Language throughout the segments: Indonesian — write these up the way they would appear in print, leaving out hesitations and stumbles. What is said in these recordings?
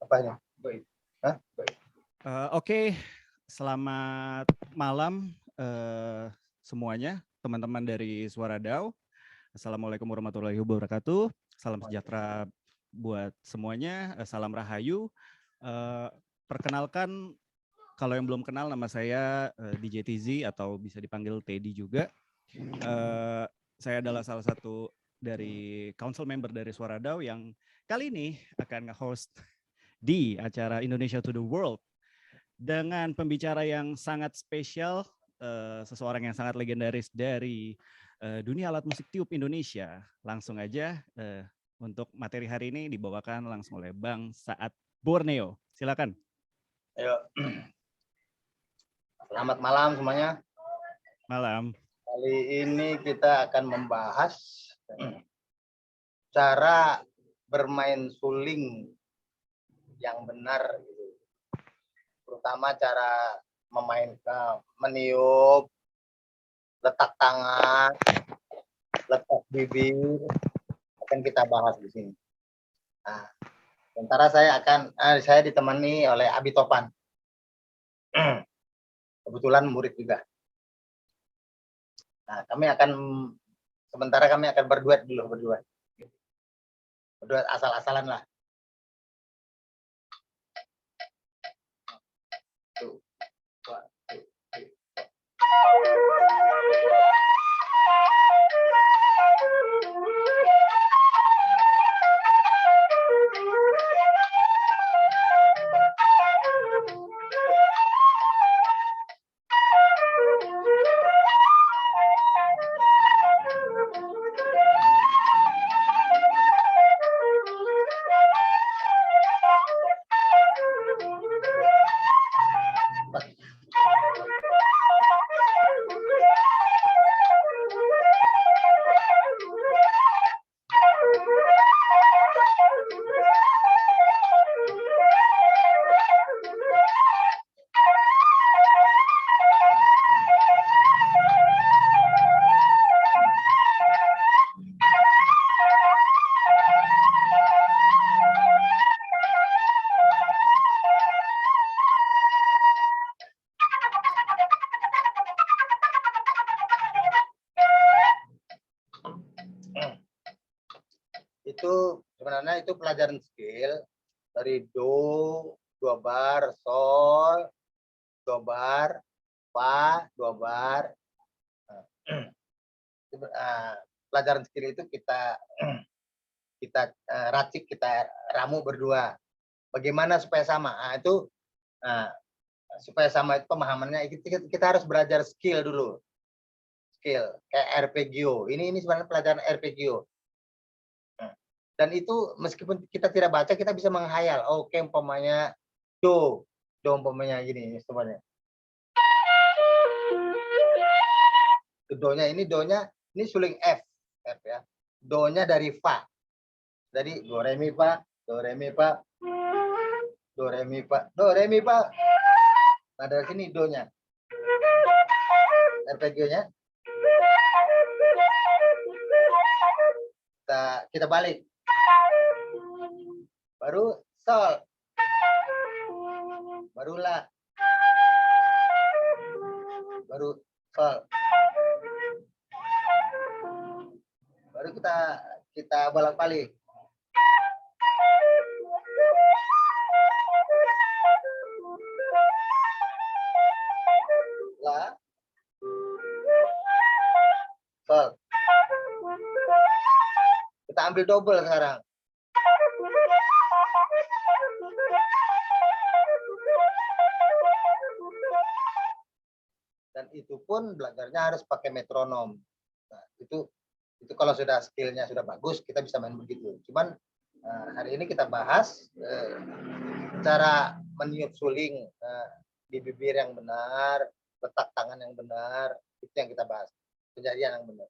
Apanya? Baik. Hah? Baik. Oke, selamat malam semuanya, teman-teman dari Suara DAO. Assalamualaikum warahmatullahi wabarakatuh. Salam sejahtera buat semuanya. Salam Rahayu. Perkenalkan, kalau yang belum kenal, nama saya DJ TZ atau bisa dipanggil Teddy juga. Saya adalah salah satu dari council member dari Suara DAO yang kali ini akan nge-host di acara Indonesia to the World dengan pembicara yang sangat spesial, seseorang yang sangat legendaris dari dunia alat musik tiup Indonesia. Langsung aja untuk materi hari ini dibawakan langsung oleh Bang Saat Borneo. Silakan. Ayo. Selamat malam semuanya. Malam. Kali ini kita akan membahas cara bermain suling yang benar, gitu. Terutama cara meniup, letak tangan, letak bibir, akan kita bahas di sini. Nah, sementara saya ditemani oleh Abi Topan. Kebetulan murid juga. Nah, sementara kami akan berduet dulu berdua. Berduet asal-asalan lah. Tuh. Itu sebenarnya itu pelajaran skill dari do 2 bar, sol 2 bar, fa 2 bar. Pelajaran skill itu kita racik, kita ramu berdua. Bagaimana supaya sama? Supaya sama itu pemahamannya kita harus belajar skill dulu. Skill kayak arpeggio. Ini sebenarnya pelajaran arpeggio. Dan itu meskipun kita tidak baca, kita bisa menghayal. Oke, umpamanya do umpamanya gini sebenarnya. Do-nya ini suling F ya. Do-nya dari fa. Jadi do re mi fa, do re mi fa, do re mi fa, do re mi fa. Nah, dari sini do-nya. Arpeggio-nya. Kita balik. Baru sol. Baru la. Baru sol. Baru kita bolak-balik. La. Sol. Kita ambil double sekarang. Dan itu pun belajarnya harus pakai metronom. Nah, itu kalau sudah skillnya sudah bagus, kita bisa main begitu. Cuman hari ini kita bahas cara meniup suling di bibir yang benar, letak tangan yang benar, itu yang kita bahas. Penjarian yang benar.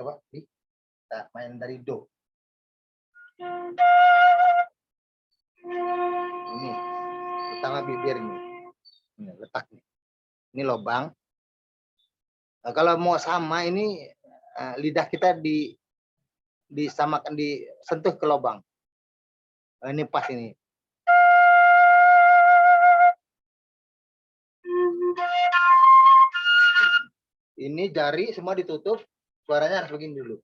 Coba kita main dari do. Ini pertama bibir ini letak nih. Ini lubang. Nah, kalau mau sama ini lidah kita disamakan, disentuh ke lubang. Ini pas ini. Ini jari semua ditutup, suaranya harus begini dulu.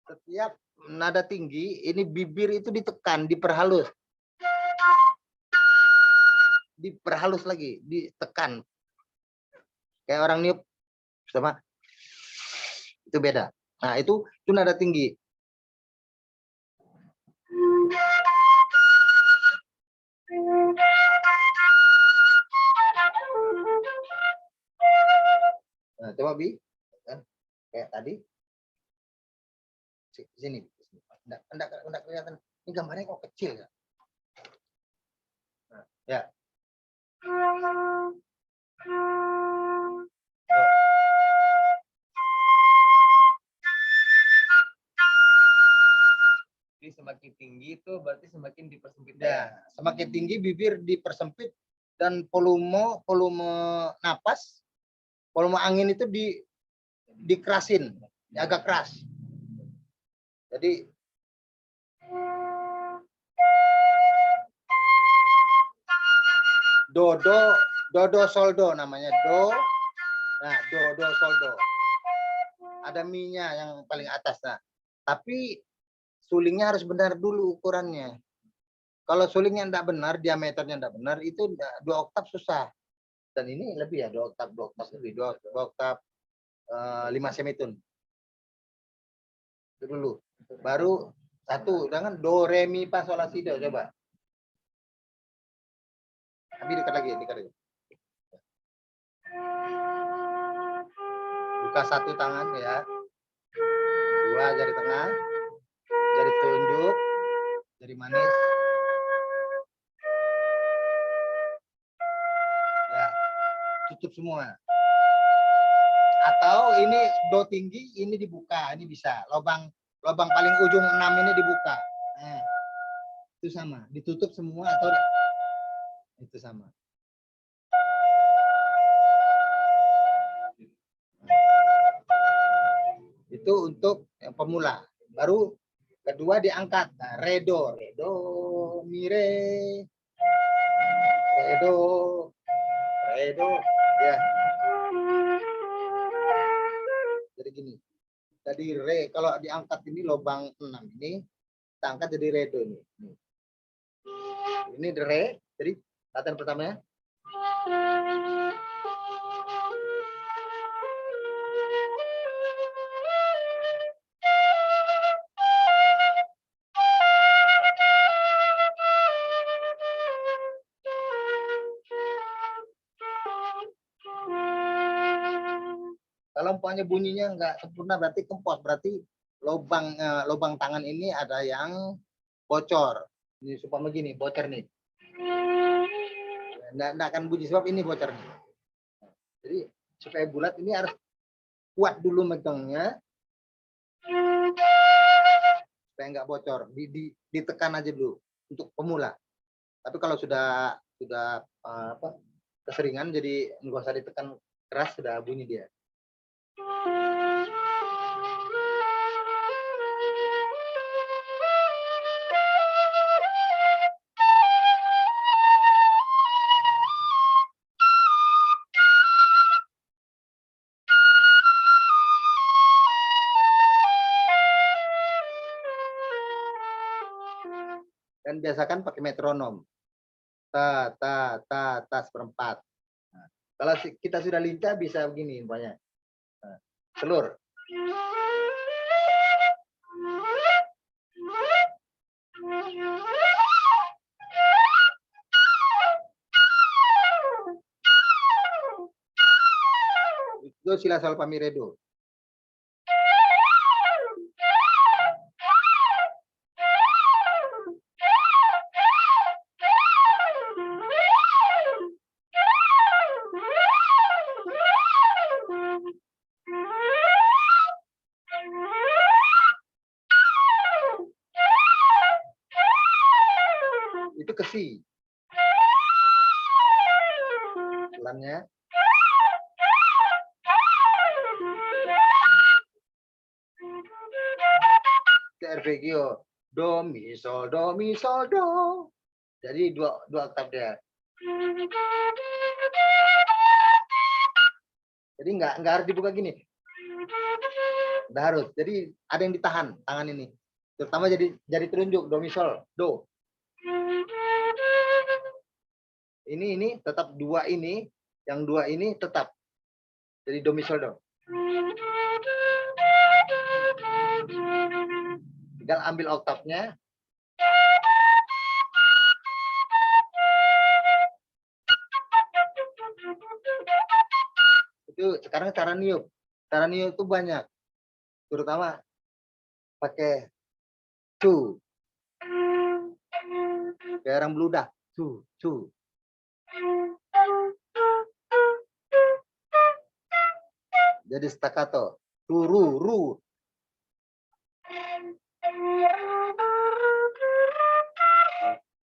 Setiap nada tinggi, ini bibir itu ditekan, diperhalus. Diperhalus lagi, ditekan. Kayak orang niup sama itu beda. Nah, itu nada tinggi. Nah, coba Bi. Kayak tadi. Sini. Enggak kelihatan. Ini gambarnya kok kecil ya. Nah, ya. Jadi semakin tinggi itu berarti semakin dipersempit. Ya, semakin tinggi bibir dipersempit dan volume napas, volume angin itu dikerasin, agak keras. Jadi do sol do namanya do. Nah, do sol do. Ada mi-nya yang paling atas. Nah, tapi sulingnya harus benar dulu ukurannya. Kalau sulingnya enggak benar, diameternya enggak benar, itu 2 oktav susah. Dan ini lebih ya, 2 oktav lebih, 2 oktav 5 semitun. Itu dulu. Baru satu, dengan do, re, mi, fa, sol, la, si, do. Coba. Tapi dekat lagi. Buka satu tangan ya. 2 jari tengah. Jari telunjuk. Jari manis. Ya. Tutup semua. Atau ini do tinggi, ini dibuka, ini bisa. Lubang paling ujung 6 ini dibuka. Nah, itu sama, ditutup semua atau itu sama. Itu untuk yang pemula. Baru kedua diangkat. Nah, re do, mi re do, ya. Jadi gini. Jadi re, kalau diangkat ini lubang 6 ini, kita angkat jadi re do ini. Ini re, jadi latihan pertamanya. Kalau umpamanya bunyinya enggak sempurna berarti kempos, berarti lubang tangan ini ada yang bocor. Ini supaya begini, bocor nih. Enggak akan bunyi sebab ini bocor nih. Jadi supaya bulat ini harus kuat dulu megangnya. Supaya enggak bocor, ditekan aja dulu untuk pemula. Tapi kalau sudah keseringan jadi enggak usah ditekan keras, sudah bunyi dia. Dan biasakan pakai metronom. Ta seperempat. Nah, kalau kita sudah lincah bisa begini umpamanya. Nah, telur. Itu sila sol fa mi re do. Itu ke si. Pelannya. arpeggio. Do, mi, sol, do, mi, sol, do. Jadi dua oktav dia. Jadi nggak harus dibuka gini. Nggak harus. Jadi ada yang ditahan tangan ini. Terutama jadi telunjuk do, mi, sol, do. Ini tetap dua ini, yang dua ini tetap. Jadi do, mi, sol, do. Tinggal ambil oktavnya. Itu sekarang cara niup. Cara niup itu banyak. Terutama pakai cu. Kayak orang beludak. Cu, cu. Jadi staccato. Tu, ru, ru.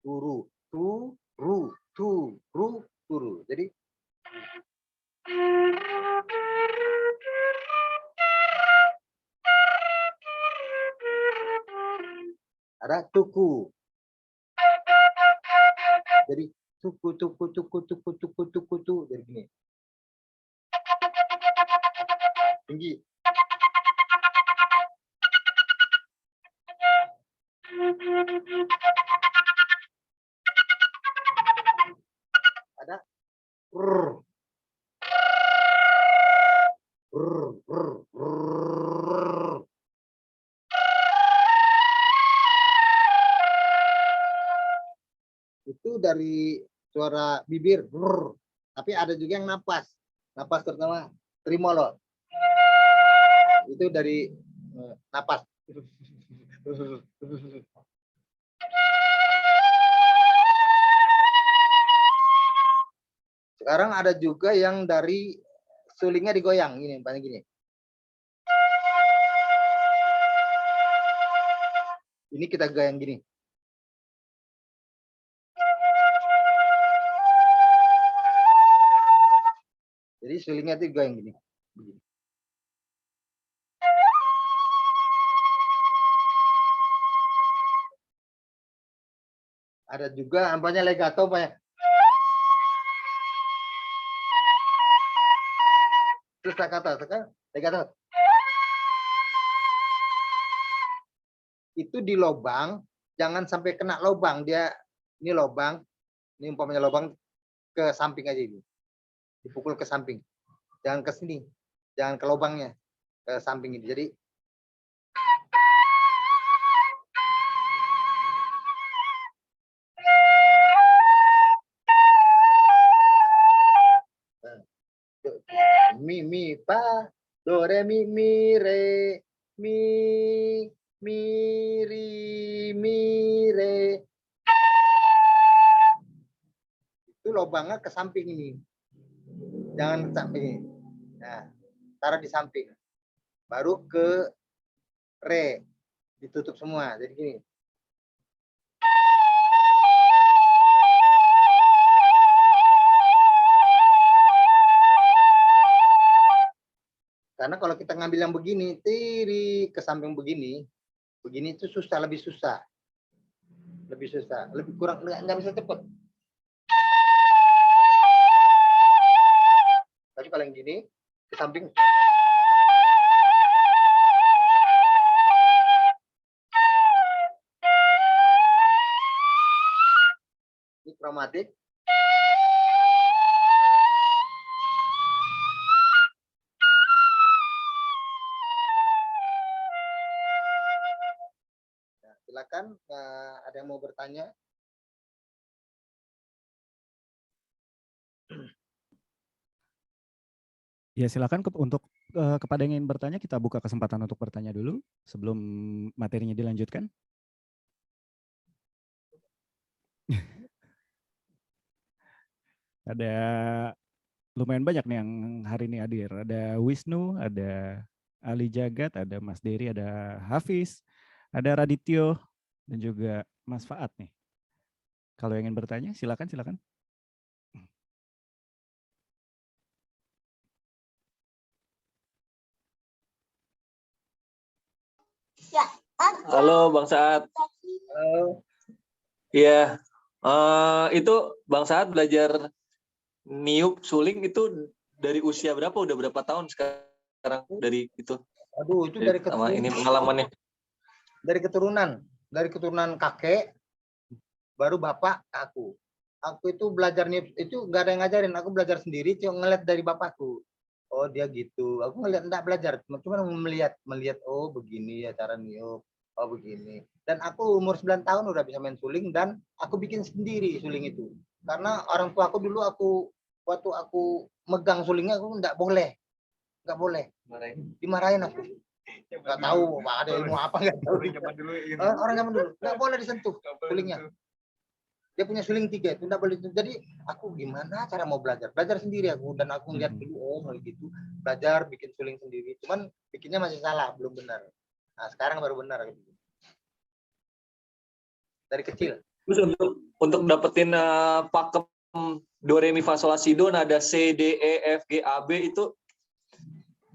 Turu, tu, ru, tu, ru, turu. Jadi ada tuku. Jadi tuku, tuku, tuku, tuku, tuku, tuku, tuku. Jadi gini. Tinggi. Ada rrr. Rrr, rrr, rrr. Itu dari suara bibir, rrr. Tapi ada juga yang napas. Napas terutama tremolo. Itu dari napas. Sekarang ada juga yang dari sulingnya digoyang, gini, banyak gini. Ini kita goyang gini. Jadi sulingnya itu goyang gini. Begini. Ada juga ampanya legato, banyak. Terus staccato, sekarang legato. Itu di lobang, jangan sampai kena lobang. Dia ini lobang, ini umpamanya lobang, ke samping aja ini. Dipukul ke samping. Jangan ke sini. Jangan ke lobangnya, ke samping ini. Jadi mi, mi, pa, do, re, mi, re, mi, ri, mi, re. Itu lubangnya ke samping ini. Jangan ke samping ini. Nah, taruh di samping. Baru ke re. Ditutup semua. Jadi gini. Karena kalau kita ngambil yang begini, tiri ke samping begini itu susah, lebih susah. Lebih susah, lebih kurang, nggak bisa cepet. Tapi kalau yang gini, ke samping. Ini kromatik. Silakan, ada yang mau bertanya? Ya silakan untuk kepada yang ingin bertanya, kita buka kesempatan untuk bertanya dulu sebelum materinya dilanjutkan. Ada lumayan banyak nih yang hari ini hadir. Ada Wisnu, ada Ali Jagat, ada Mas Dery, ada Hafiz, ada Radityo, dan juga Mas Faat nih. Kalau yang ingin bertanya, silakan, silakan. Ya, Halo Bang Saad. Iya. Itu Bang Saad belajar niup suling itu dari usia berapa? Udah berapa tahun sekarang dari itu? Aduh, itu dari Sama ini keturunan, pengalamannya. dari keturunan kakek, baru bapak aku. Aku itu belajar niup itu nggak ada yang ngajarin, aku belajar sendiri, cuma ngeliat dari bapakku. Oh dia gitu, aku ngeliat enggak belajar, cuma melihat oh begini ya cara niup, oh begini. Dan aku umur 9 tahun udah bisa main suling dan aku bikin sendiri suling itu. Karena orang tua aku dulu waktu aku megang sulingnya aku nggak boleh, dimarahin aku. Nggak tahu ada ilmu apa nggak tahu. Orang zaman dulu nggak boleh disentuh sulingnya. Dia punya suling 3 itu enggak boleh. Jadi aku gimana cara mau belajar sendiri aku, dan aku lihat dulu oh gitu belajar bikin suling sendiri, cuman bikinnya masih salah, belum benar. Nah sekarang baru benar gitu. Dari kecil. Terus untuk dapetin pakem do re mi fa sol la si do nada C D E F G A B itu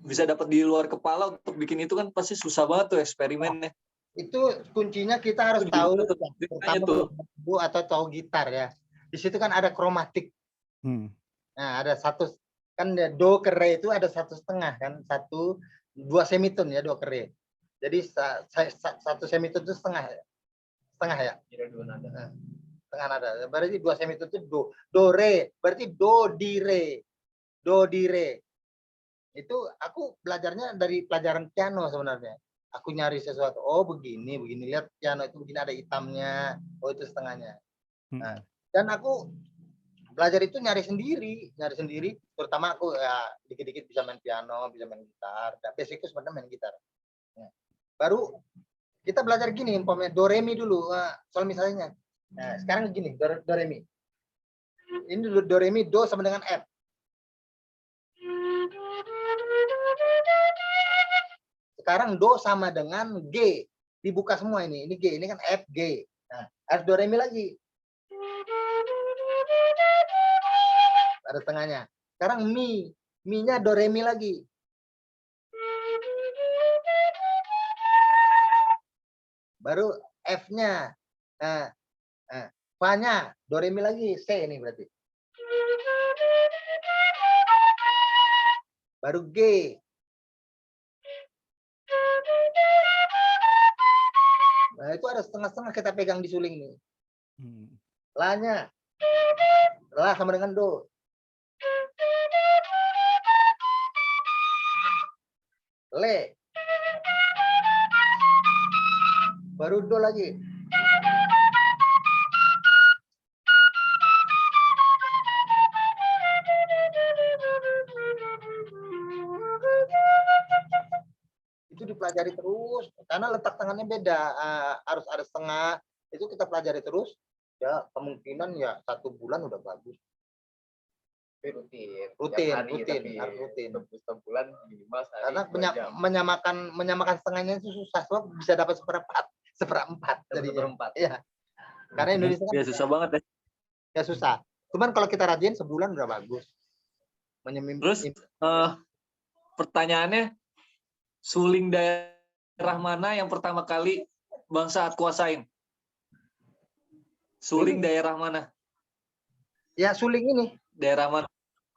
bisa dapat di luar kepala. Untuk bikin itu kan pasti susah banget tuh eksperimennya. Itu kuncinya kita harus tahu pertama tuh atau tahu gitar ya. Di situ kan ada kromatik. Nah, ada satu kan do ke re itu ada 1/2 kan, 2 semitone ya do ke re. Jadi 1 semitone itu setengah ya. Setengah nada. Berarti 2 semitone itu do re, berarti do di re. Itu aku belajarnya dari pelajaran piano sebenarnya. Aku nyari sesuatu, oh begini, lihat piano itu begini ada hitamnya, oh itu setengahnya. Nah, dan aku belajar itu nyari sendiri, terutama aku ya dikit-dikit bisa main piano, bisa main gitar. Dan basicku sebenarnya main gitar. Nah, baru kita belajar gini, umpamanya do re mi dulu, soal misalnya. Nah, sekarang gini, do re mi. Ini dulu do re mi, do sama dengan F. Sekarang do sama dengan G. Dibuka semua ini. Ini G, ini kan F, G. Nah, harus do re mi lagi. Ada tengahnya. Sekarang mi. Mi-nya do re mi lagi. Baru F-nya. Fa-nya do re mi lagi. C ini berarti. Baru G. Nah, itu ada setengah-setengah kita pegang di suling nih. La-nya. La sama dengan do. Le. Baru do lagi. Itu dipelajari terus karena letak tangannya beda, harus ada setengah, itu kita pelajari terus ya, kemungkinan ya 1 bulan udah bagus. Rutin harus rutin. Sebulan minimal sehari, Karena 2 jam. menyamakan setengahnya itu susah, sebab bisa dapat seperempat jadi Seperempat. ya. Karena Indonesia kan Ya susah banget ya. ya susah. Cuman kalau kita rajin sebulan udah bagus. Terus pertanyaannya, suling daerah mana yang pertama kali Bang Saad kuasain? Suling daerah mana? Ya suling ini. Daerah mana?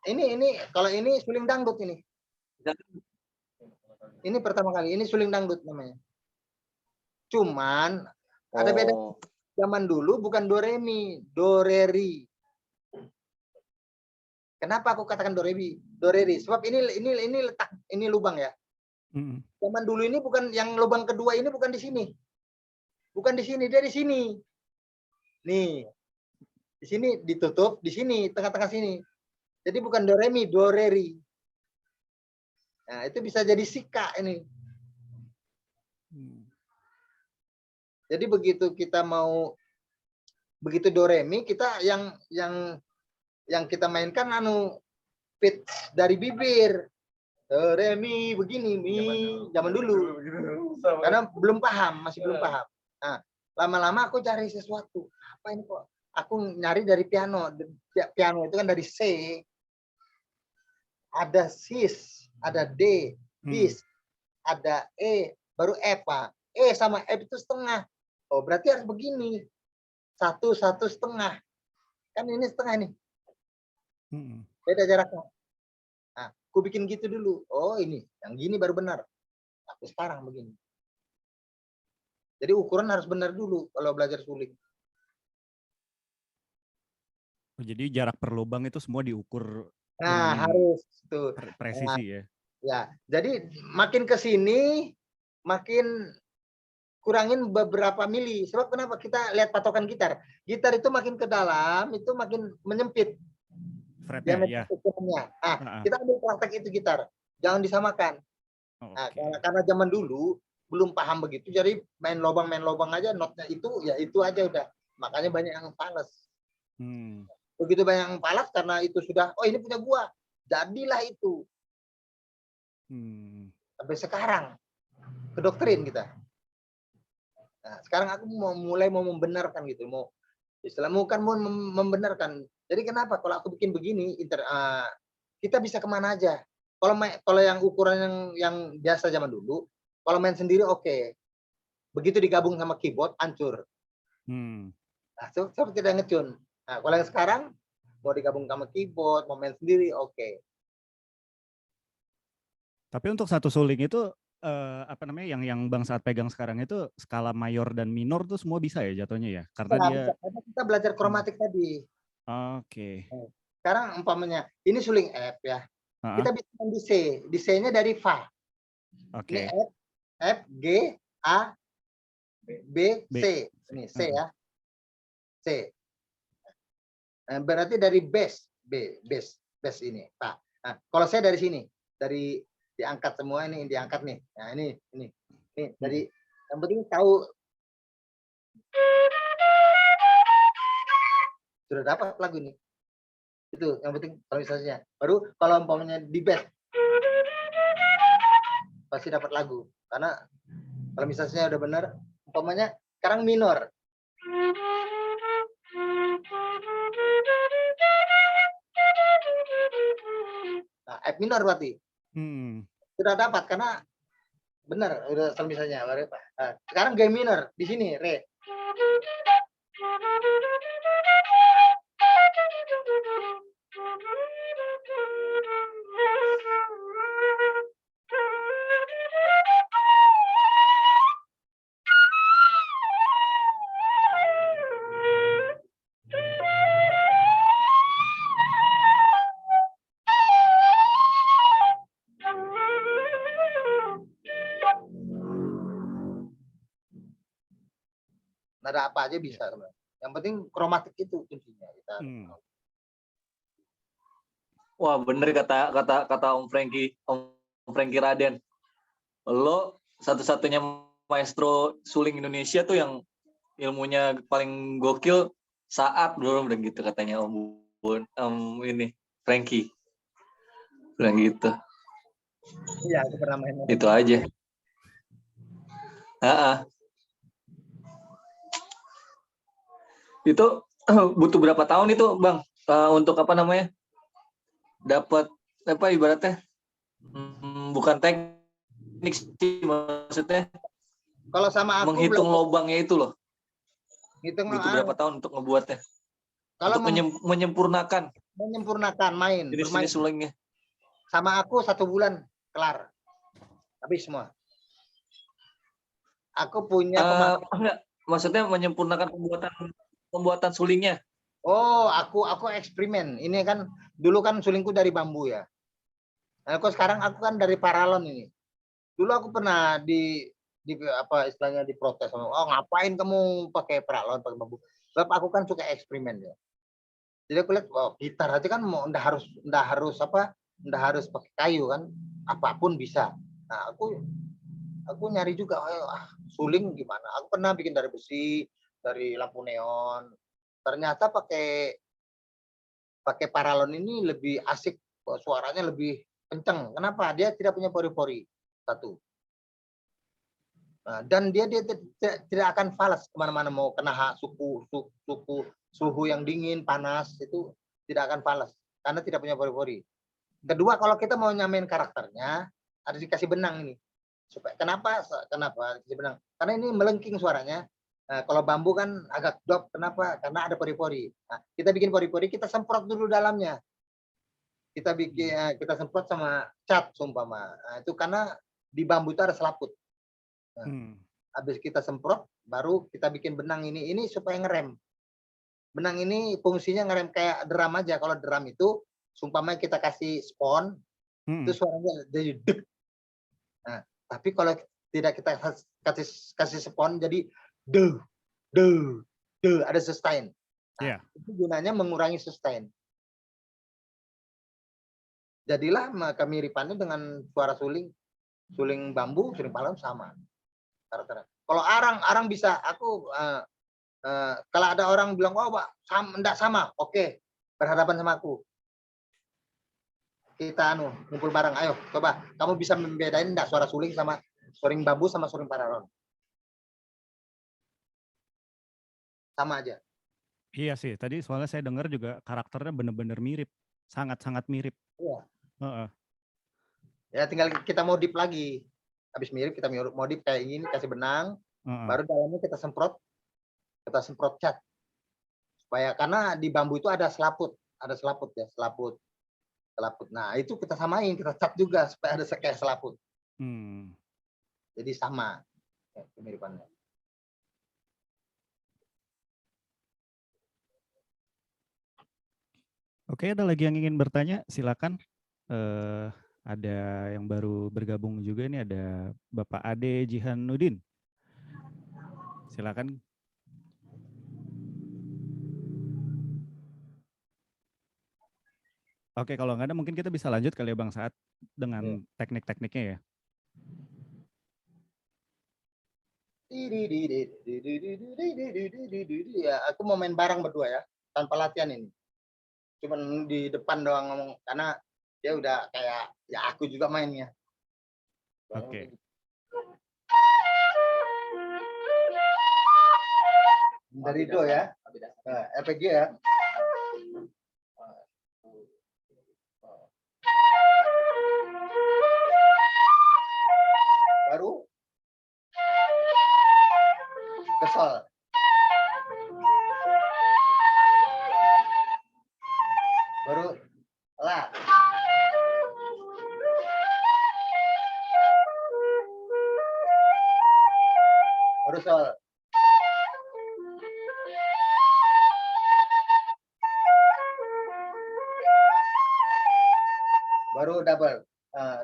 Ini kalau ini suling dangdut ini. Ini pertama kali, ini suling dangdut namanya. Cuman ada beda. Zaman dulu bukan do re mi, do re ri. Kenapa aku katakan do re mi, do re ri? Sebab ini letak, ini lubang ya. Zaman dulu ini bukan yang lubang kedua ini, bukan di sini. Bukan di sini, dia di sini. Nih. Di sini ditutup, di sini tengah-tengah sini. Jadi bukan do re mi, do re ri. Nah, itu bisa jadi sika ini. Jadi begitu kita mau begitu do re mi, kita yang kita mainkan pitch dari bibir. Do re mi begini, mi zaman dulu. Karena belum paham, masih belum paham. Nah, lama-lama aku cari sesuatu. Apa ini kok? Aku nyari dari piano. Piano itu kan dari C, ada sis, ada D, bis, ada E, baru F, Pak. E sama F itu setengah. Oh, berarti harus begini. 1, 1,5. Kan ini setengah nih. Mm-mm. Beda jaraknya. Nah, aku bikin gitu dulu. Oh, ini. Yang gini baru benar. Aku sekarang begini. Jadi ukuran harus benar dulu kalau belajar suling. Oh, jadi jarak per lubang itu semua diukur Nah, dengan harus tuh. presisi ya. Ya, jadi makin ke sini makin kurangin beberapa mili. Sebab kenapa? Kita lihat patokan gitar. Gitar itu makin ke dalam, itu makin menyempit Fretnya ya. diameter ukurannya. Nah, Ah, ah. kita ambil praktek itu gitar. Jangan disamakan. Nah, Oke. karena zaman dulu belum paham begitu, jadi main lobang aja, notnya itu, ya itu aja udah. Makanya banyak yang fales. Hmm. Begitu banyak yang falas karena itu sudah, oh ini punya gua. Jadilah itu. Hmm. Sampai sekarang. Kedoktrin kita. Nah, sekarang aku mulai mau membenarkan gitu, mau istilahmu kan mau membenarkan. Jadi kenapa kalau aku bikin begini, kita bisa kemana aja. Kalau yang ukuran yang biasa zaman dulu, kalau main sendiri oke. Begitu digabung sama keyboard, hancur. Hmm. Nah, seperti tidak ngecun. Nah, kalau yang sekarang mau digabung sama keyboard, mau main sendiri oke. Tapi untuk satu suling itu apa namanya yang Bang Saat pegang sekarang itu skala mayor dan minor tuh semua bisa ya jatuhnya ya? Karena Nah, dia karena kita belajar kromatik tadi. oke. Sekarang umpamanya ini suling F ya. Ah, Kita bisa main di C. Di C-nya dari Fa. Ini oke. F, G, A, B, B. C. Ini C Ah, ya. C. Berarti dari bass, bass ini, Pak. Nah, kalau saya dari sini, dari diangkat semua ini diangkat nih. Nah, ini dari yang penting tahu sudah dapat lagu ini. Itu yang penting visualisasinya. Baru kalau umpamanya di bass pasti dapat lagu. Karena kalau visualisasinya udah benar, umpamanya sekarang minor. Nah, F minor berarti. Hmm. Sudah dapat karena benar udah misalnya. Nah, sekarang G minor di sini re. Nada apa aja bisa sebenarnya. Yang penting kromatik itu kuncinya kita. Hmm. Wah, bener kata Om Frankie Raden. Lo satu-satunya maestro suling Indonesia tuh yang ilmunya paling gokil saat belum udah gitu katanya ini Frankie. Bilang gitu. Iya, aku pernah main. Itu aja. Itu butuh berapa tahun itu, Bang? Untuk apa namanya? Dapat apa ibaratnya? Bukan teknik sih maksudnya. Kalau sama aku Menghitung lubangnya itu loh. hitung Butuh berapa tahun untuk ngebuatnya? kalau Untuk menyempurnakan main bermain jenis sulingnya. sama aku 1 bulan kelar habis semua. Aku punya enggak, maksudnya menyempurnakan pembuatan sulingnya. Oh, aku eksperimen. Ini kan dulu kan sulingku dari bambu ya. Nah, sekarang aku kan dari paralon ini. Dulu aku pernah di apa istilahnya diprotes sama, oh ngapain kamu pakai paralon pakai bambu? Sebab aku kan suka eksperimen ya. Jadi aku lihat, oh gitar aja kan nggak harus pakai kayu kan, apapun bisa. Nah aku nyari juga, suling gimana? Aku pernah bikin dari besi, dari lampu neon. Ternyata pakai paralon ini lebih asik, suaranya lebih kencang. Kenapa? Dia tidak punya pori-pori. Satu. Nah, dan dia tidak akan falas kemana-mana, mau kena suhu yang dingin, panas, itu tidak akan falas karena tidak punya pori-pori. Kedua, kalau kita mau nyamain karakternya, harus dikasih benang ini. Supaya kenapa? Kenapa kasih benang? Karena ini melengking suaranya. Kalau bambu kan agak drop. Kenapa? Karena ada pori-pori. Nah, kita bikin pori-pori, kita semprot dulu dalamnya. Kita semprot sama cat sumpama. Nah, itu karena di bambu itu ada selaput. Hmm. Habis kita semprot, baru kita bikin benang ini supaya ngerem. Benang ini fungsinya ngerem kayak drum aja. Kalau drum itu, sumpama kita kasih spon, itu suaranya jadi deg. Nah, tapi kalau tidak kita kasih spon, jadi de, ada sustain. Nah, itu gunanya mengurangi sustain. Jadilah kemiripannya dengan suara suling bambu, suling palem sama. Kalau arang bisa, aku kalau ada orang bilang, oh Pak, enggak sama, oke, berhadapan sama aku. Kita ngumpul bareng, ayo coba, kamu bisa membedain enggak suara suling sama suling bambu sama suling pararon? Sama aja. Iya sih, tadi soalnya saya dengar juga karakternya benar-benar mirip, sangat-sangat mirip. Iya. Ya tinggal kita modif lagi. Habis mirip kita modif kayak gini, kasih benang, baru dalamnya kita semprot cat. Supaya karena di bambu itu ada selaput ya, selaput. Nah, itu kita samain, kita cat juga supaya ada kayak selaput. Jadi sama ya, kemiripannya. Oke, ada lagi yang ingin bertanya? Silakan. Ada yang baru bergabung juga nih, ada Bapak Ade Jihanuddin. Silakan. Oke, kalau nggak ada mungkin kita bisa lanjut kali ya Bang Saat dengan teknik-tekniknya ya. Ya, aku mau main bareng berdua ya, tanpa latihan ini. Cuman di depan doang ngomong, karena dia udah kayak ya aku juga mainnya. Oke. Dari do ya, RPG ya. Baru kesel. Baru lah. Baru sol. Baru double.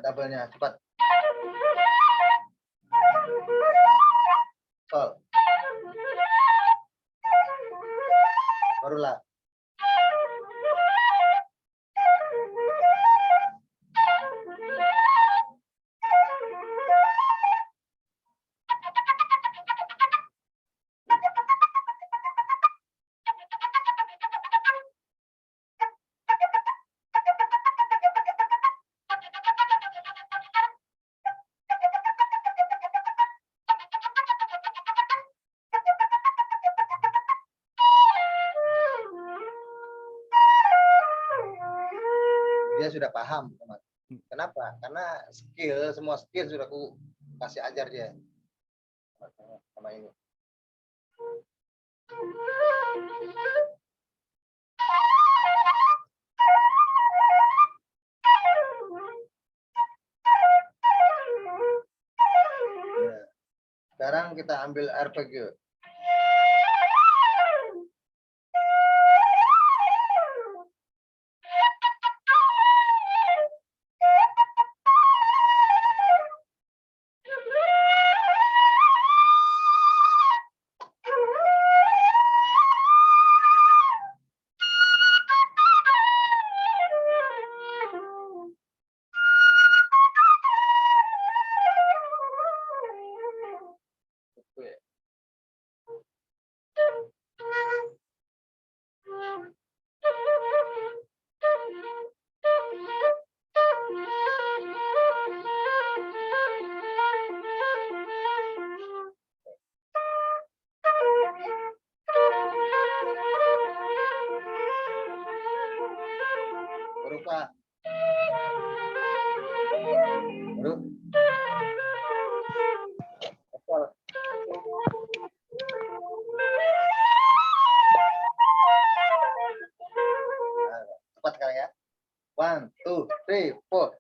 Double-nya cepat. Sol. Barulah. Dia sudah paham. Kenapa? Karena semua skill sudah aku kasih ajar dia. Sama ini. Sekarang kita ambil RPG. Berupa baru 1, 2, 3, 4.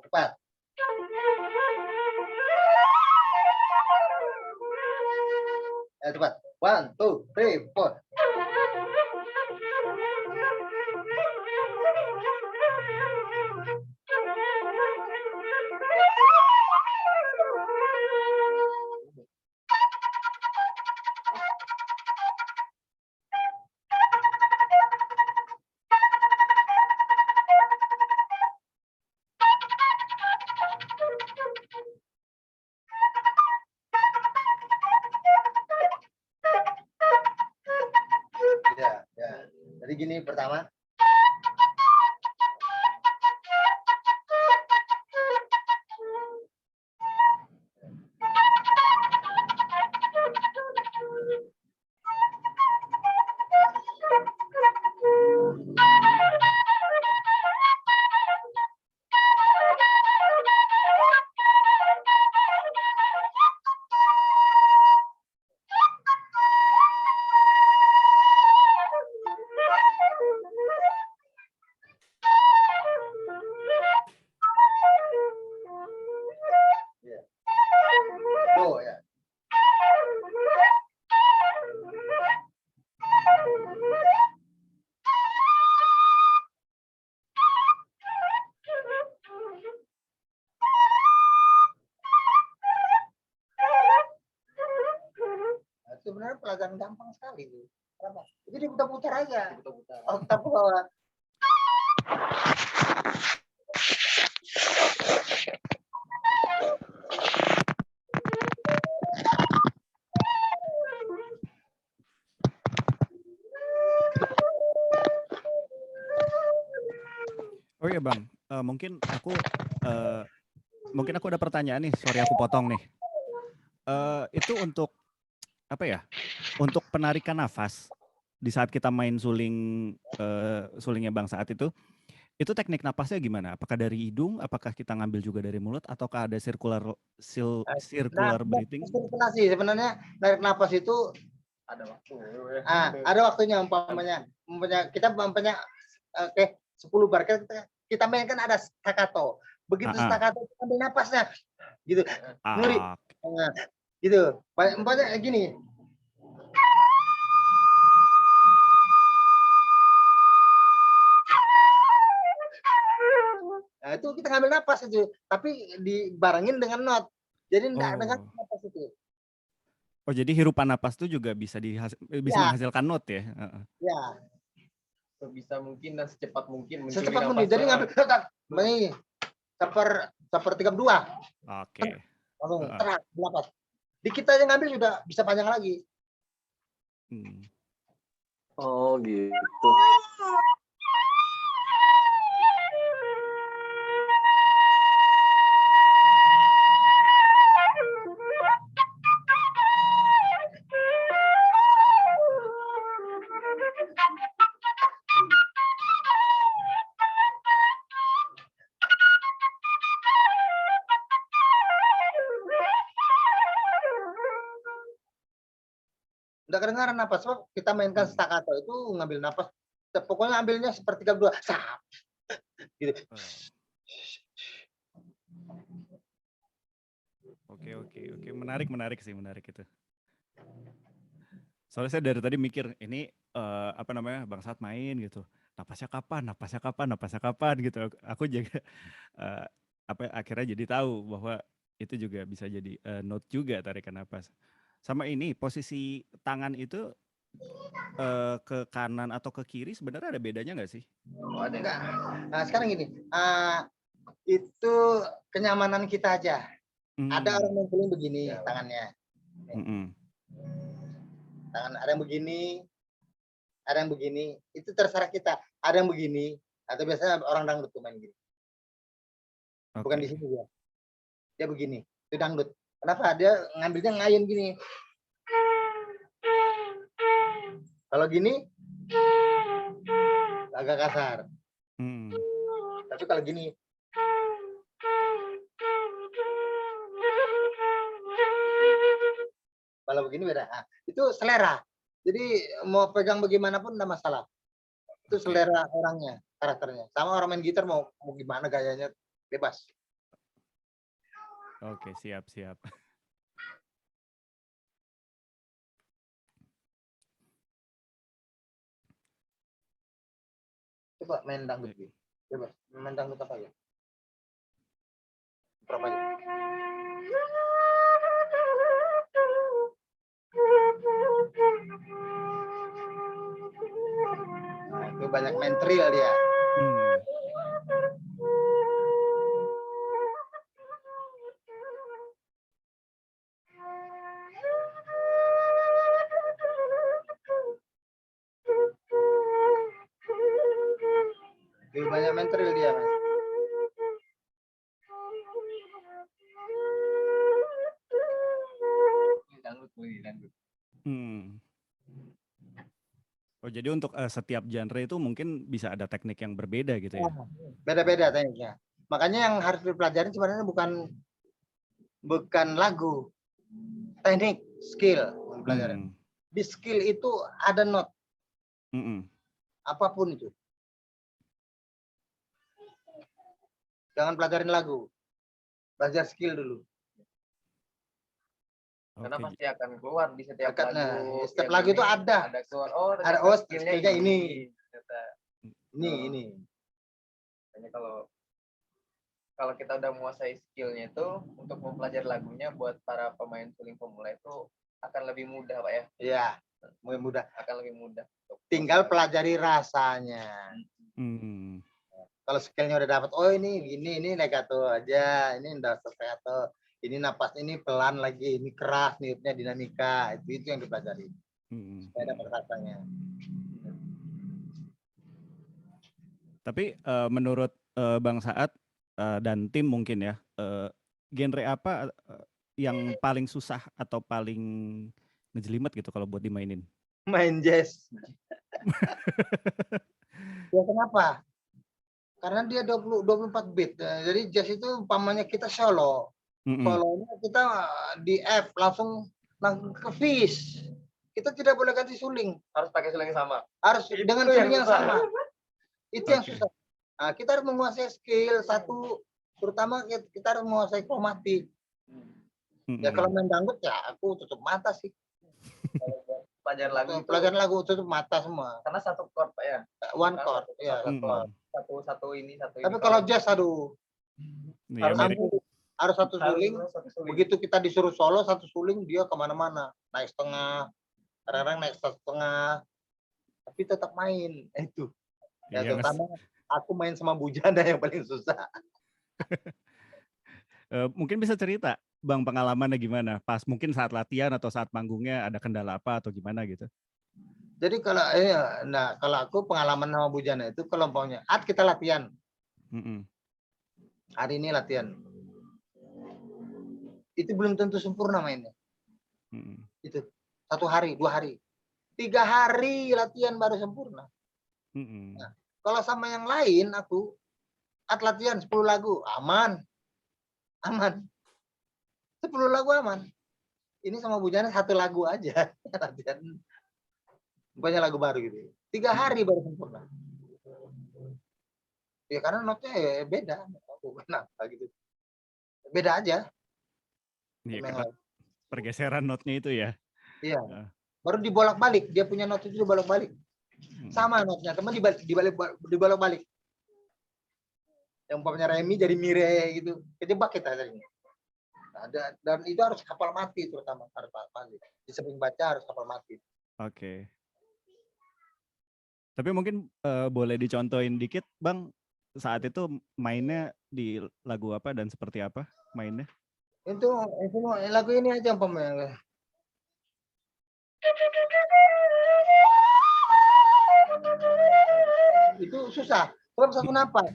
Cepat. Cepat. 1, 2, 3, 4. Ya. Jadi gini pertama. Ya. Do ya. Nah, sebenarnya pelajaran gampang sekali tuh. Kenapa? Jadi diputar-putar aja. Oh, tapi kalau Oh iya Bang, mungkin aku ada pertanyaan nih, sorry aku potong nih. Itu untuk apa ya? Untuk penarikan nafas di saat kita main sulingnya Bang saat itu teknik napasnya gimana? Apakah dari hidung, apakah kita ngambil juga dari mulut, ataukah ada circular breathing? sirkulasi sebenarnya narik napas itu Ada waktu. ada waktunya umpamanya kita umpamanya oke 10 bar kita mainkan ada staccato. Begitu staccato kita ambil napasnya gitu. Ngeri. Nah, gitu. Umpamanya gini. Nah, itu kita ngambil napas itu, tapi dibarengin dengan not. Jadi enggak dengan napas itu. Oh, jadi hirupan napas itu juga bisa menghasilkan not ya? Ya. Sebisa mungkin dan secepat mungkin. Secepat mungkin. Jadi ngambil ini seper 32. Oke. Langsung terak napas. Di kita yang ngambil juga bisa panjang lagi. Oh gitu. Udah kedengaran napas, sebab kita mainkan staccato itu ngambil napas, pokoknya ambilnya seperti 32. Sap. Gitu. Oke. Menarik itu. Soalnya saya dari tadi mikir ini Bang Saat main gitu. Napasnya kapan gitu. Aku juga akhirnya jadi tahu bahwa itu juga bisa jadi note juga tarikan napas. Sama ini posisi tangan itu ke kanan atau ke kiri sebenarnya ada bedanya nggak sih? Enggak. Nah, sekarang gini, itu kenyamanan kita aja. Ada orang yang paling begini tangannya. Tangan ada yang begini, itu terserah kita. Ada yang begini, atau biasanya orang dangdut tuh main gini. bukan Oke. di sini dia. Dia begini, itu dangdut. Kenapa? Dia ngambilnya ngayun gini. Kalau gini agak kasar. Hmm. Tapi kalau gini kalau begini beda. Nah, itu selera. Jadi mau pegang bagaimanapun enggak masalah. Itu Oke. selera orangnya, karakternya. Sama orang main gitar mau gimana gayanya bebas. Oke, siap. Coba main dangdut gitu. Bebas. Main dangdut apa ya? Berapa aja? Nah, itu banyak main trill dia. Hmm. Itu banyak main trill dia, Mas. Dangdut, dangdut. Hmm. Oh, jadi untuk setiap genre itu mungkin bisa ada teknik yang berbeda gitu ya? Beda-beda tekniknya. Makanya yang harus dipelajari sebenarnya bukan lagu, teknik, skill yang dipelajari. Hmm. Di skill itu ada not, Mm-mm. apapun itu. Jangan pelajarin lagu, belajar skill dulu. Karena Oke. pasti akan keluar di setiap Akan, lagu. nah, setiap yang lagu itu ini ada. Ada keluar. Oh, Ada, ternyata oh, skillnya skillnya ini. Ternyata. Ini. Makanya kalau kita udah menguasai skillnya itu untuk mempelajari lagunya buat para pemain suling pemula itu akan lebih mudah, Pak ya. Iya, mudah. Akan lebih mudah. Tinggal pelajari rasanya. Hmm. Kalau skillnya udah dapat, oh ini gini, ini legato aja, ini udah staccato, ini napas ini pelan lagi, ini keras, niupnya dinamika, itu yang dipelajari. Hmm. Supaya dapat rasanya. Tapi menurut Bang Saad dan tim mungkin ya, genre apa yang paling susah atau paling ngejelimet gitu kalau buat dimainin? Main jazz. Ya kenapa? Karena dia 24 bit. Jadi jazz itu umpamanya kita solo. Mm-mm. Solonya kita di F langsung ke fis. Kita tidak boleh ganti suling. Harus pakai suling yang sama. Harus dengan suling yang sama. Itu yang Oke. susah. Nah, kita harus menguasai skill satu, terutama kita harus menguasai kromatik. Ya kalau main dangdut ya aku tutup mata sih. Pelajaran lagu itu Pelajaran lagu tutup mata semua. karena satu chord, Pak ya. One chord. Ya. Satu ini. Tapi kalau jazz aduh Ya, Harus mirip. harus satu suling. satu suling. Begitu kita disuruh solo satu suling dia kemana-mana. Naik setengah, kadang-kadang naik setengah. Tapi tetap main. Itu. Ya, Iya, terutama aku main sama Bujana yang paling susah. Mungkin bisa cerita Bang pengalamannya gimana? Pas mungkin saat latihan atau saat panggungnya ada kendala apa atau gimana gitu? Jadi kalau kalau aku pengalaman sama Bujana itu kalau umpamanya kita latihan. Mm-mm. Hari ini latihan. Itu belum tentu sempurna mainnya. Mm-mm. Itu 1 hari, 2 hari. 3 hari latihan baru sempurna. Mm-mm. Nah, kalau sama yang lain aku latihan 10 lagu aman. 10 lagu aman. Ini sama Bujana 1 lagu aja latihan. Banyak lagu baru gitu. 3 hari baru sempurna. Ya karena notnya ya beda. Kenapa gitu. Beda aja. Iya, karena pergeseran notnya itu ya. Iya. Baru dibolak-balik. Dia punya not itu dibolak-balik. Sama notnya, teman dibolak-balik. Yang umpamanya Remi jadi Mire gitu. Kejebak kita tadinya. Dan itu harus hafal mati terutama harus hafal. Disering baca harus hafal mati. Oke. Tapi mungkin boleh dicontohin dikit Bang, saat itu mainnya di lagu apa dan seperti apa mainnya? Itu lagu ini aja umpamanya. Itu susah. Sebab satu napas.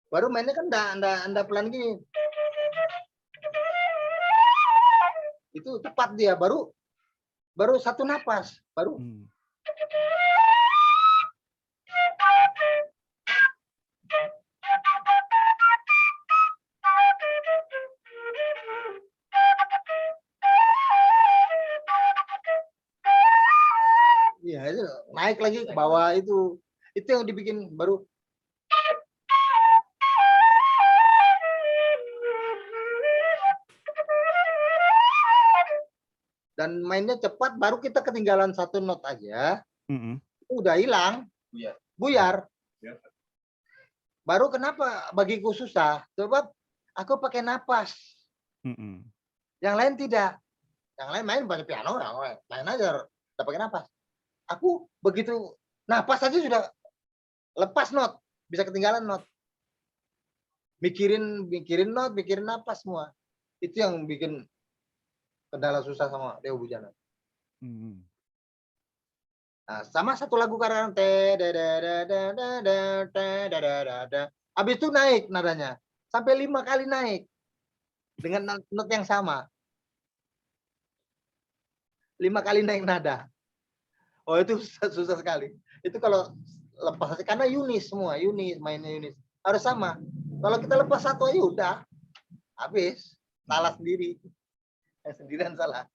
Baru mainnya kan anda pelan gini. Itu tepat dia, baru satu napas, baru. Hmm. Iya, itu naik lagi ke bawah itu. Itu yang dibikin baru. Dan mainnya cepat, baru kita ketinggalan satu not aja, Mm-mm. udah hilang, buyar. Ya. Baru kenapa bagiku susah? Sebab aku pakai napas, Mm-mm. yang lain tidak. Yang lain main pakai piano, main aja, udah pakai napas. Aku begitu napas aja sudah lepas not, bisa ketinggalan not. Mikirin not, mikirin napas semua. Itu yang bikin kendala susah sama Dewa Bujana. Mm-mm. Nah, sama satu lagu sekarang habis itu naik nadanya sampai 5 kali naik dengan not yang sama, 5 kali naik nada. Oh itu susah sekali itu kalau lepas karena Yunis semua, mainnya Yunis harus sama. Kalau kita lepas satu aja udah habis, salah sendiri, sendirian salah.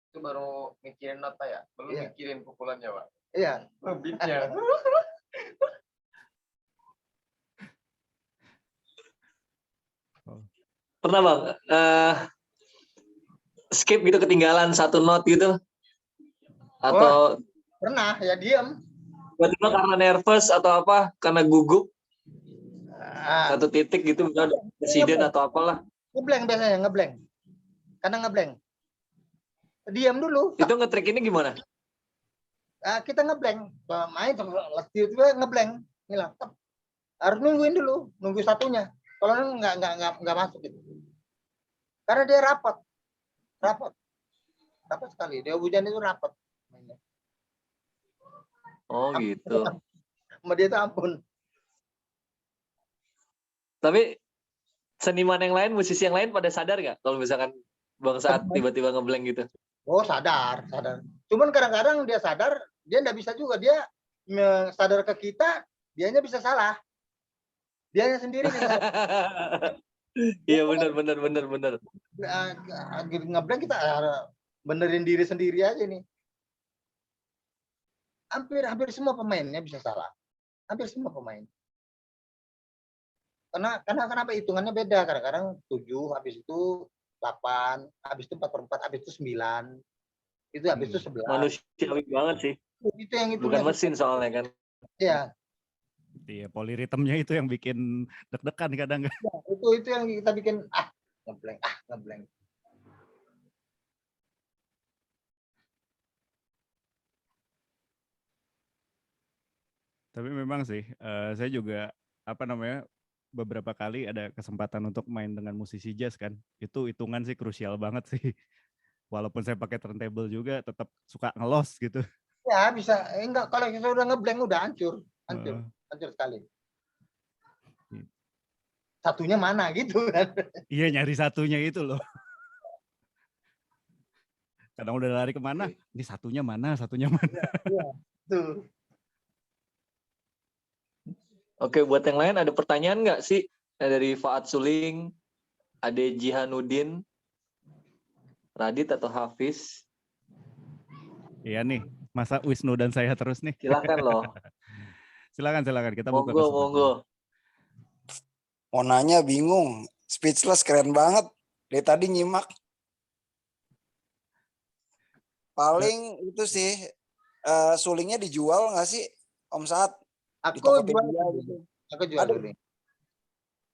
Itu baru mikirin nota ya, belum Iya. mikirin pukulannya, Pak. Iya. Beatnya. Pernah Bang skip gitu ketinggalan satu not gitu? Atau Pernah ya diam. tiba-tiba karena nervous atau apa? Karena gugup Ah, satu titik gitu, misalnya ada presiden atau apalah. ngeblank biasanya, ngeblank. Karena ngeblank. Diam dulu. Itu nge-trick ini gimana? Kita ngeblank. Main tiba-tiba ngeblank. Hilang. Harus nungguin dulu, nunggu satunya. Kalau nggak masuk gitu. Karena dia rapat. Rapat sekali. Dia hujan itu rapat. Oh gitu. Sama dia itu ampun. Tapi seniman yang lain, musisi yang lain pada sadar nggak kalau misalkan Bang Saat tiba-tiba ngeblank gitu? Oh sadar. Cuman kadang-kadang dia sadar, dia nggak bisa juga. Dia sadar ke kita, dianya bisa salah. Dianya sendiri bisa. Iya benar. Ngeblank kita benerin diri sendiri aja nih. Hampir semua pemainnya bisa salah. Hampir semua pemain. Karena kenapa hitungannya beda, kadang-kadang 7, habis itu 8, habis itu 4/4, habis itu 9, itu habis itu 11. Manusiawi banget sih. Itu yang Bukan mesin soalnya kan. Iya. Iya, poliritemnya itu yang bikin deg-degan kadang. Ya, itu yang kita bikin ngeblank. Tapi memang sih, saya juga beberapa kali ada kesempatan untuk main dengan musisi jazz kan. Itu hitungan sih krusial banget sih. Walaupun saya pakai turntable juga tetap suka ngelos gitu. Ya bisa, enggak, kalau kita udah ngeblank udah hancur sekali. Satunya mana gitu kan. Iya, nyari satunya itu loh. Kadang udah lari kemana, ini satunya mana. Iya, tuh. Oke, buat yang lain ada pertanyaan nggak sih? Dari Faat Suling, Ade Jihanudin, Radit atau Hafiz? Iya nih, masa Wisnu dan saya terus nih. Silakan loh. Silakan kita buka Monggo, kesempatan. monggo. Mau nanya bingung, speechless, keren banget. Dari tadi nyimak. Paling itu sih, sulingnya dijual nggak sih, Om Saat? Di Aku jual Tokopedia suling. gitu. Aku jual Ada. suling.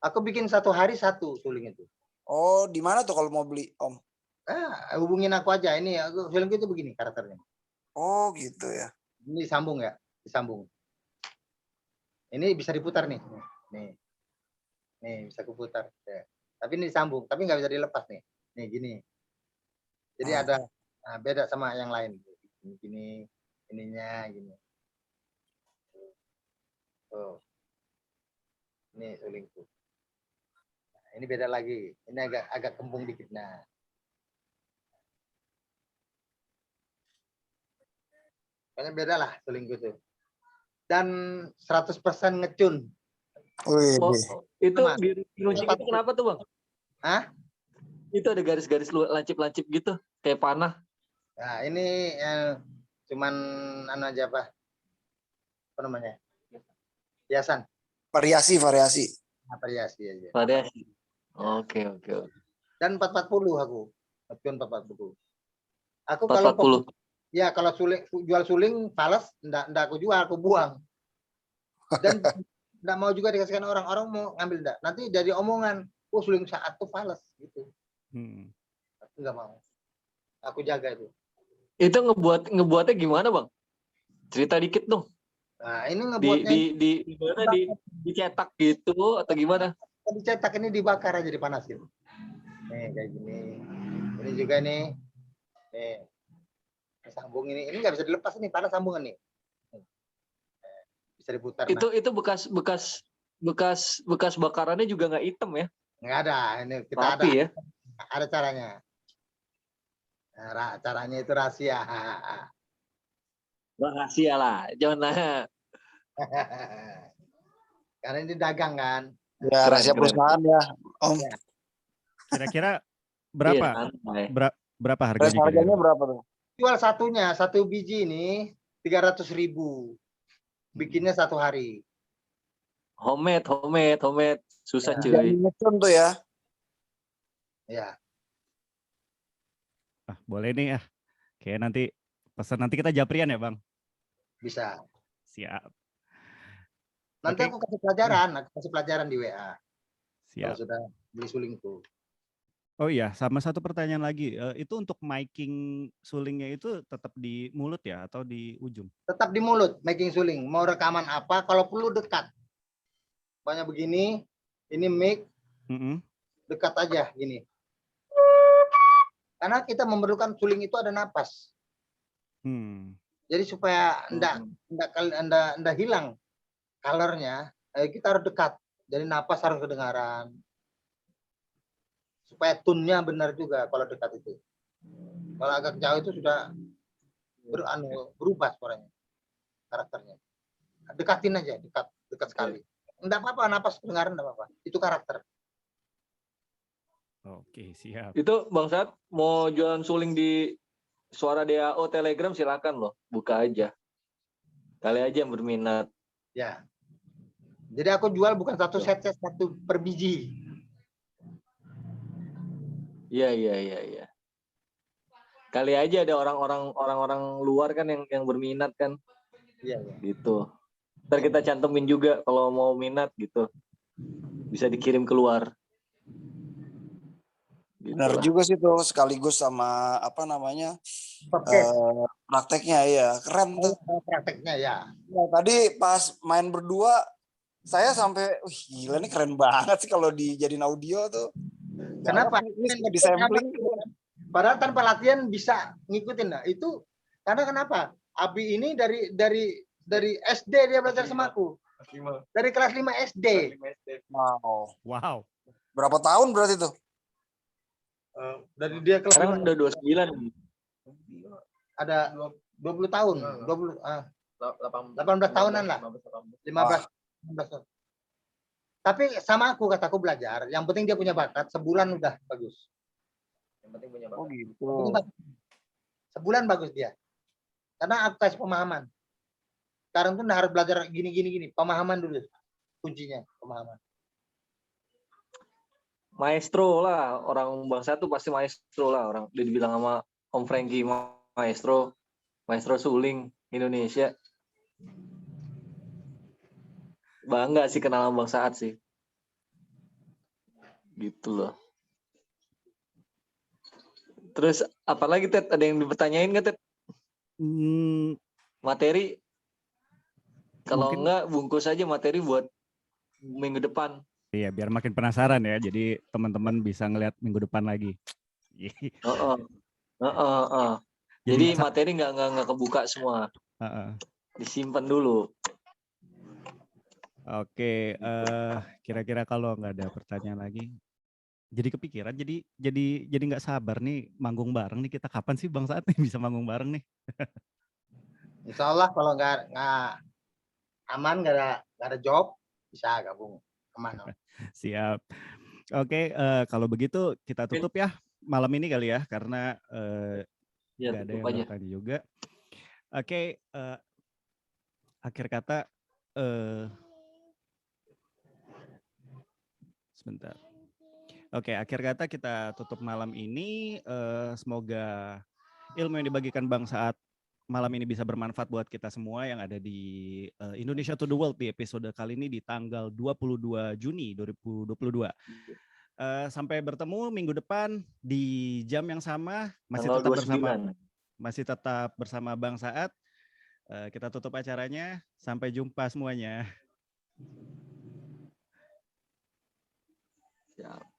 Aku bikin satu hari satu suling itu. Oh, di mana tuh kalau mau beli, Om? Hubungin aku aja, ini aku suling itu begini karakternya. Oh, gitu ya. Ini disambung ya, disambung. Ini bisa diputar nih. Nih bisa kuputar. Ya. Tapi ini disambung, tapi nggak bisa dilepas nih. Nih gini. Jadi ada beda sama yang lain. Gini, ininya gini. Tuh. Ini sulingku. Nah, ini beda lagi. Ini agak kembung dikit. Nah. Pokoknya beda lah sulingku tuh. Dan 100% ngecun. Wih, Oh, itu Mas. di runcing itu kenapa tuh bang? Hah? Itu ada garis-garis lancip-lancip gitu, kayak panah. Nah, ini cuman anu aja apa namanya? Hiasan. variasi. Nah, variasi aja. Variasi. Oke. Dan 440 aku. Ngecun 440. Aku kalau 440. ya kalau jual suling fales enggak aku jual, aku buang. Dan enggak mau juga dikasihkan orang mau ngambil enggak. Nanti dari omongan, oh suling saat tuh fales gitu. Aku enggak mau. Aku jaga itu. Itu ngebuatnya gimana bang? Cerita dikit dong. Nah, ini ngebuatnya dicetak gitu atau gimana? dicetak, ini dibakar aja, dipanasin. Nih kayak gini. Ini juga nih. Nih. Sambung ini nggak bisa dilepas nih, panas sambungan nih. Bisa diputar. Itu bekas bakarannya juga nggak hitam ya? Nggak ada. Ini kita Rapi ya? Ada caranya. Nah, caranya itu rahasia. Rahasia lah, jangan. Karena ini dagang kan. Ya, rahasia perusahaan ya, Om. Kira-kira berapa? Iya, Berapa Harganya harganya? berapa tuh? Jual satunya, 1 biji ini 300.000. Bikinnya 1 hari. Homemade. Susah Ya. cuy. Ngecun tuh ya. Ya. Boleh nih ya. Kayak nanti pesan, nanti kita japrian ya bang. Bisa. Siap. Nanti Oke. aku kasih pelajaran di WA. Siap. Kalau sudah beli sulingku. Oh iya, sama satu pertanyaan lagi. Itu untuk miking sulingnya itu tetap di mulut ya atau di ujung? Tetap di mulut, making suling. Mau rekaman apa, kalau perlu dekat. Banyak begini, ini mic, dekat aja gini. Karena kita memerlukan suling itu ada napas. Jadi supaya anda hilang colornya, kita harus dekat. Jadi napas harus kedengaran. Supaya tune-nya benar juga kalau dekat itu. Kalau agak jauh itu sudah berubah suaranya, karakternya. Dekatin aja, dekat sekali. Enggak apa-apa, napas kedengaran enggak apa-apa. Itu karakter. Oke, siap. Itu Bang Sat mau jualan suling di Suara DAO Telegram silakan loh, buka aja. Kali aja yang berminat. Ya. Jadi aku jual bukan satu set, satu per biji. Iya. Kali aja ada orang-orang luar kan yang berminat kan. Iya. Gitu. Ntar kita cantumin juga kalau mau minat gitu. Bisa dikirim keluar. Gitu Benar lah. juga sih tuh, sekaligus sama apa namanya prakteknya ya, keren tuh. Prakteknya ya. Nah, tadi pas main berdua saya sampai, gila nih keren banget sih kalau dijadiin audio tuh. Kenapa? Ini di sampling. Padahal tanpa latihan bisa ngikutin. Nah, itu karena kenapa? Abi ini dari SD dia belajar sama aku. Dari kelas 5 SD. Wow. Berapa tahun berarti tuh? Dari dia kelas Sekarang 5. udah 29. Ada 20 tahun. 18 tahunan lah. 15 tahun. Tapi sama aku, kataku belajar. Yang penting dia punya bakat. Sebulan udah bagus. Yang penting punya bakat. Oh gitu. Sebulan bagus dia. Karena aku kasih pemahaman. Sekarang tuh harus belajar gini. Pemahaman dulu. Kuncinya pemahaman. Maestro lah, orang bangsa tuh pasti maestro lah. Orang dia dibilang sama Om Frankie maestro suling Indonesia. Bangga sih kenal Bang Saat sih. Gitu loh. Terus apalagi Ted? Ada yang dipertanyain nggak Ted? Materi? Kalau enggak bungkus aja materi buat minggu depan. Iya, biar makin penasaran ya. Jadi teman-teman bisa ngeliat minggu depan lagi. Jadi materi nggak kebuka semua. Disimpan dulu. Oke, kira-kira kalau nggak ada pertanyaan lagi, jadi kepikiran, jadi nggak sabar nih manggung bareng nih, kita kapan sih Bang Saat nih bisa manggung bareng nih? Insya Allah kalau nggak aman, nggak ada job, bisa gabung aman. Siap. Oke, kalau begitu kita tutup ya malam ini kali ya, karena Ya, nggak ada tutup yang aja. bertanya juga. Oke, akhir kata, sebentar. Oke, akhir kata kita tutup malam ini. Semoga ilmu yang dibagikan Bang Saat malam ini bisa bermanfaat buat kita semua yang ada di Indonesia to the World di episode kali ini di tanggal 22 Juni 2022. Sampai bertemu minggu depan di jam yang sama, Tanggal 29. masih tetap bersama Bang Saat. Kita tutup acaranya. Sampai jumpa semuanya. Siap.